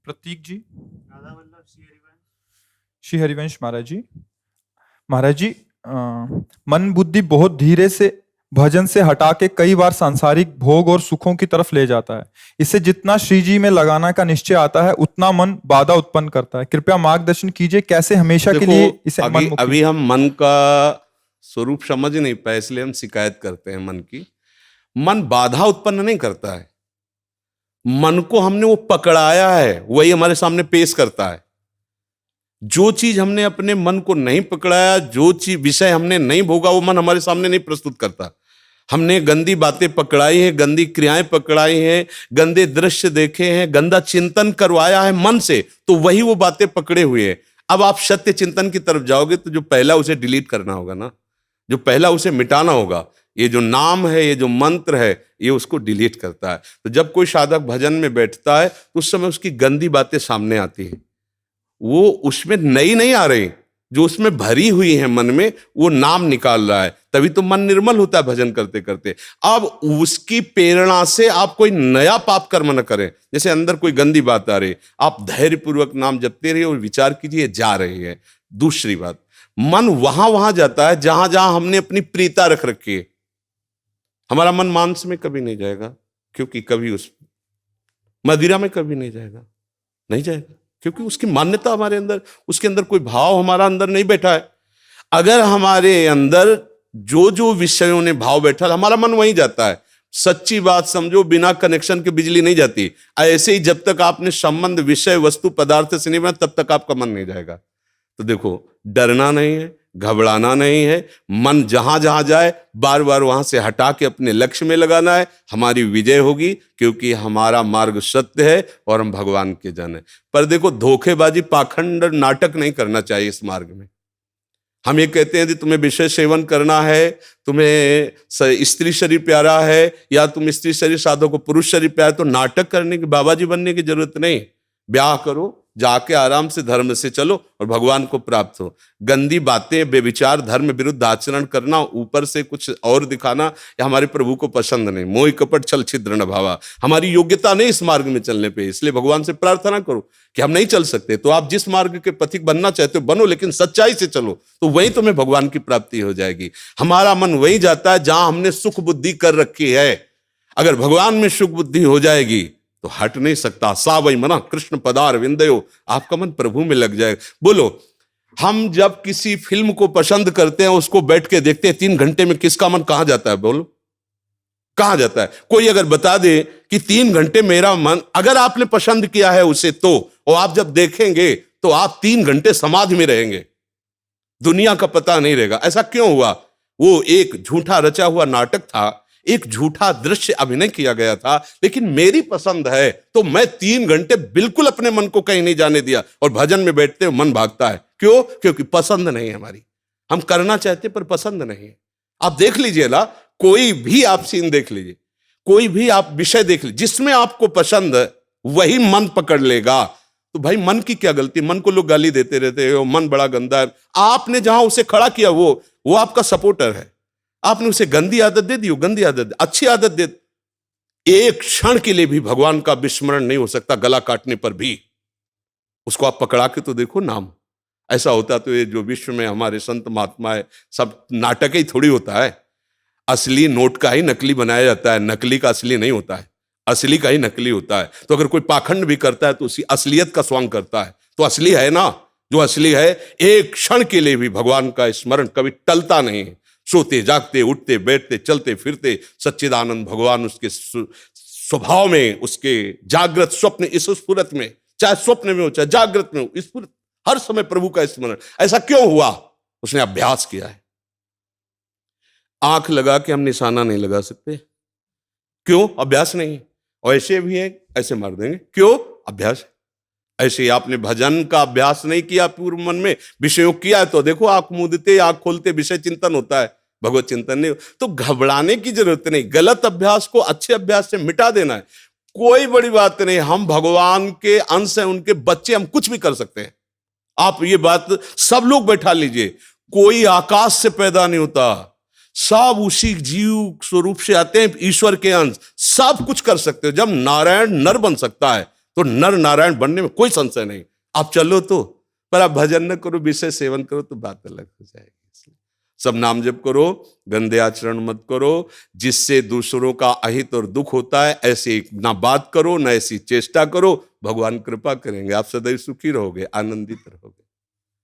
प्रतीक जी, श्री हरिवंश महाराज जी। महाराज जी, मन बुद्धि बहुत धीरे से भजन से हटा के कई बार सांसारिक भोग और सुखों की तरफ ले जाता है। इससे जितना श्री जी में लगाना का निश्चय आता है उतना मन बाधा उत्पन्न करता है। कृपया मार्गदर्शन कीजिए कैसे हमेशा के लिए इसे मन मुक्ति। अभी हम मन का स्वरूप समझ नहीं पाए, इसलिए हम शिकायत करते हैं मन की। मन बाधा उत्पन्न नहीं करता है, मन को हमने वो पकड़ाया है, वही हमारे सामने पेश करता है। जो चीज हमने अपने मन को नहीं पकड़ाया, जो चीज विषय हमने नहीं भोगा, वो मन हमारे सामने नहीं प्रस्तुत करता। हमने गंदी बातें पकड़ाई हैं, गंदी क्रियाएं पकड़ाई हैं, गंदे दृश्य देखे हैं, गंदा चिंतन करवाया है मन से, तो वही वो बातें पकड़े हुए हैं। अब आप सत्य चिंतन की तरफ जाओगे तो जो पहला उसे डिलीट करना होगा ना, जो पहला उसे मिटाना होगा। ये जो नाम है, ये जो मंत्र है, ये उसको डिलीट करता है। तो जब कोई साधक भजन में बैठता है तो उस समय उसकी गंदी बातें सामने आती हैं। वो उसमें नई नहीं आ रही, जो उसमें भरी हुई है मन में, वो नाम निकाल रहा है। तभी तो मन निर्मल होता है भजन करते करते। अब उसकी प्रेरणा से आप कोई नया पाप कर्म न करें। जैसे अंदर कोई गंदी बात आ रही, आप धैर्यपूर्वक नाम जपते रहिए और विचार कीजिए जा रही है। दूसरी बात, मन वहां जाता है जहां जहां हमने अपनी प्रीता रख रखी है। हमारा मन मांस में कभी नहीं जाएगा, क्योंकि कभी उस मदिरा में कभी नहीं जाएगा, नहीं जाएगा, क्योंकि उसकी मान्यता हमारे अंदर, उसके अंदर कोई भाव हमारा अंदर नहीं बैठा है। अगर हमारे अंदर जो जो विषयों ने भाव बैठा, हमारा मन वहीं जाता है। सच्ची बात समझो, बिना कनेक्शन के बिजली नहीं जाती। ऐसे ही जब तक आपने संबंध विषय वस्तु पदार्थ से नहीं बना, तब तक आपका मन नहीं जाएगा। तो देखो, डरना नहीं है, घबराना नहीं है। मन जहां जहां जाए बार बार वहां से हटा के अपने लक्ष्य में लगाना है। हमारी विजय होगी, क्योंकि हमारा मार्ग सत्य है और हम भगवान के जन हैं। पर देखो, धोखेबाजी, पाखंड, नाटक नहीं करना चाहिए इस मार्ग में। हम ये कहते हैं कि तुम्हें विषय सेवन करना है, तुम्हें स्त्री शरीर प्यारा है, या तुम स्त्री शरीर साधो को पुरुष शरीर प्यारा, तो नाटक करने की, बाबा जी बनने की जरूरत नहीं। ब्याह करो, जाके आराम से धर्म से चलो और भगवान को प्राप्त हो। गंदी बातें, बेविचार, धर्म विरुद्ध आचरण करना, ऊपर से कुछ और दिखाना, या हमारे प्रभु को पसंद नहीं। मोह कपट छल छिद्र न भावा, हमारी योग्यता नहीं इस मार्ग में चलने पे। इसलिए भगवान से प्रार्थना करो कि हम नहीं चल सकते, तो आप जिस मार्ग के पथिक बनना चाहते हो बनो, लेकिन सच्चाई से चलो, तो वहीं तुम्हें भगवान की प्राप्ति हो जाएगी। हमारा मन वही जाता है जहां हमने सुख बुद्धि कर रखी है। अगर भगवान में सुख बुद्धि हो जाएगी तो हट नहीं सकता। सा वही मना कृष्ण पदार विंदयो, आपका मन प्रभु में लग जाएगा। बोलो, हम जब किसी फिल्म को पसंद करते हैं, उसको बैठ के देखते हैं, 3 घंटे में किसका मन कहां जाता है? बोलो, कहां जाता है? कोई अगर बता दे कि 3 घंटे मेरा मन, अगर आपने पसंद किया है उसे, तो और आप जब देखेंगे तो आप 3 घंटे समाधि में रहेंगे, दुनिया का पता नहीं रहेगा। ऐसा क्यों हुआ? वो एक झूठा रचा हुआ नाटक था, एक झूठा दृश्य अभिनय किया गया था, लेकिन मेरी पसंद है तो मैं 3 घंटे बिल्कुल अपने मन को कहीं नहीं जाने दिया। और भजन में बैठते मन भागता है। क्यों? क्योंकि पसंद नहीं है हमारी। हम करना चाहते पर पसंद नहीं है। आप देख लीजिए ना, कोई भी आप सीन देख लीजिए, कोई भी आप विषय देख लीजिए, जिसमें आपको पसंद है वही मन पकड़ लेगा। तो भाई, मन की क्या गलती? मन को लोग गाली देते रहते हो, मन बड़ा गंदा है। आपने जहां उसे खड़ा किया, वो आपका सपोर्टर है। आपने उसे गंदी आदत दे दी, गंदी आदत, अच्छी आदत दे। एक क्षण के लिए भी भगवान का विस्मरण नहीं हो सकता, गला काटने पर भी। उसको आप पकड़ा के तो देखो नाम। ऐसा होता तो ये जो विश्व में हमारे संत महात्मा है, सब नाटक ही थोड़ी होता है। असली नोट का ही नकली बनाया जाता है, नकली का असली नहीं होता है, असली का ही नकली होता है। तो अगर कोई पाखंड भी करता है तो उसी असलियत का स्वांग करता है, तो असली है ना। जो असली है, एक क्षण के लिए भी भगवान का स्मरण कभी टलता नहीं है। सोते जागते, उठते बैठते, चलते फिरते सच्चिदानंद भगवान उसके स्वभाव में, उसके जागृत स्वप्न इस स्फुरत में, चाहे स्वप्न में हो चाहे जागृत में हो, इस हर समय प्रभु का स्मरण। ऐसा क्यों हुआ? उसने अभ्यास किया है। आंख लगा के हम निशाना नहीं लगा सकते। क्यों? अभ्यास नहीं। और ऐसे भी है, ऐसे मार देंगे। क्यों? अभ्यास। ऐसे ही आपने भजन का अभ्यास नहीं किया, पूर्व मन में विषयों किया है, तो देखो आंख मूंदते, आंख खोलते विषय चिंतन होता है, भगवत चिंतन नहीं। तो घबराने की जरूरत नहीं। गलत अभ्यास को अच्छे अभ्यास से मिटा देना है। कोई बड़ी बात नहीं। हम भगवान के अंश हैं, उनके बच्चे, हम कुछ भी कर सकते हैं। आप ये बात सब लोग बैठा लीजिए, कोई आकाश से पैदा नहीं होता, सब उसी जीव स्वरूप से आते हैं, ईश्वर के अंश। सब कुछ कर सकते हो। जब नारायण नर बन सकता है तो नर नारायण बनने में कोई संशय नहीं। आप चलो तो, पर आप भजन न करो, विषय सेवन करो तो बात अलग हो जाएगी। इसलिए सब नाम जप करो, गंदे आचरण मत करो, जिससे दूसरों का अहित और दुख होता है ऐसे ना बात करो, ना ऐसी चेष्टा करो। भगवान कृपा करेंगे, आप सदैव सुखी रहोगे, आनंदित रहोगे।